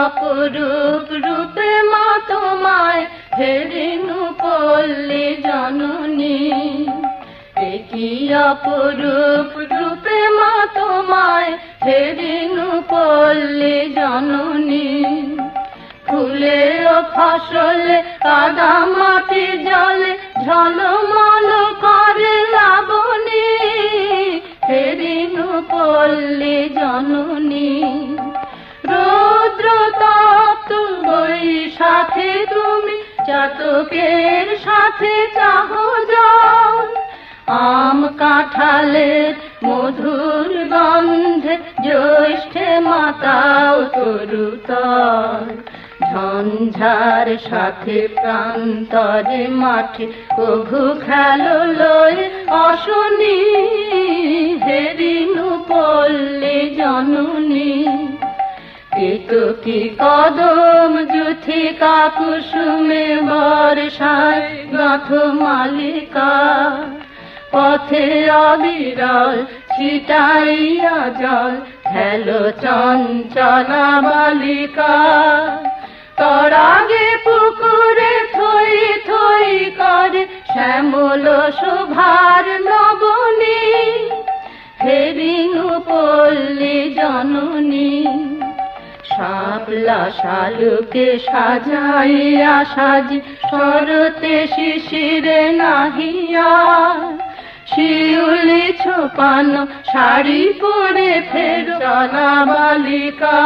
অপরূপ রূপে মা তোমায় হেরিনু পল্লী জননী, কি অপরূপ রূপে মা তোমায় হেরিনু পল্লী জননী। ফুলে ও ফসলে কাদা মাটি জলে ঝলমল করে লাবণী, হেরিনু পল্লী জননী। রৌদ্র তপ্ত বৈশাখে তুমি চাতকের সাথে চাহ জল, আম কাঁঠালের মধুর গন্ধে জ্যৈষ্ঠে মাতাও তরুতল। ঝঞ্ঝার সাথে প্রান্তরে মাঠে কভু খেলো লয়ে অশনি, হেরিনু পল্লী জননী। কেতকী কদম যুথিকা কুসুমে বর্ষায় গাঁথ মালিকা, পথে অবিরল ছিটাইয়া জল খেলো চঞ্চলা বালিকা। তরাগে পুকুরে থই থই করে শ্যামল শোভার নবনী, হেরিনু পল্লী জননী। শাপলা শালুকে সাজাইয়া সাজি শরতে শিশিরে নাহিয়া, শিউলি ছোপানো শাড়ি পরে ফেরো চলা বালিকা।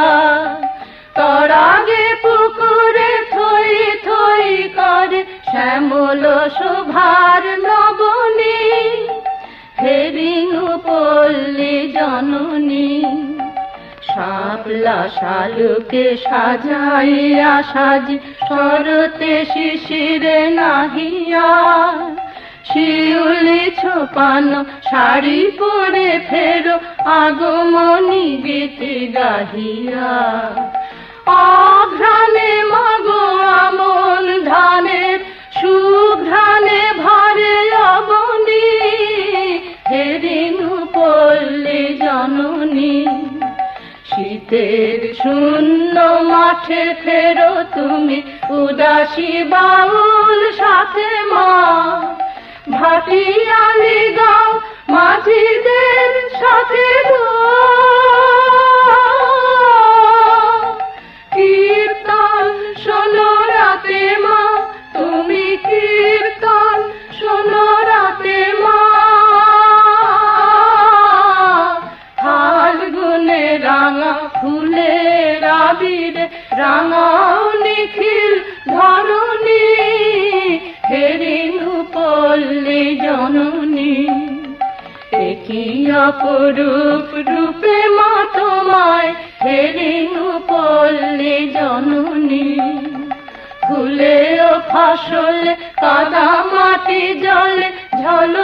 তরাগে পুকুরে থই থই করে শ্যামল শোভার নবনী, হেরিনু পল্লী জননী। শাপলা শালুকে সাজাইয়া সাজি শরতে শিশিরে নাহিয়া, শিউলি ছোপানো শাড়ি পরে ফেরো আগমনী গীতি গাহিয়া। অঘ্রাণে মাগো আমন ধানের সুঘ্রাণে ভরে লবণী, হেরিনু পল্লী জননী। শীতের শূন্য মাঠে ফেরো তুমি উদাসী বাউল সাথে মা, ভাটিয়ালি গাও মাঝিদের সাথে কীর্তন শোনো রাতে মা, তুমি কীর্তন শোনো রাতে মা। ফাল্গুনে রাঙা ফুলের আবিরে রাঙাও নিখিল ধরণী, হেরিনু পল্লী জননী। কি অপরূপ রূপে মা তোমায় হেরিনু পল্লী জননী। ফুলে ও ফসলে কাদা মাটি জলে ঝল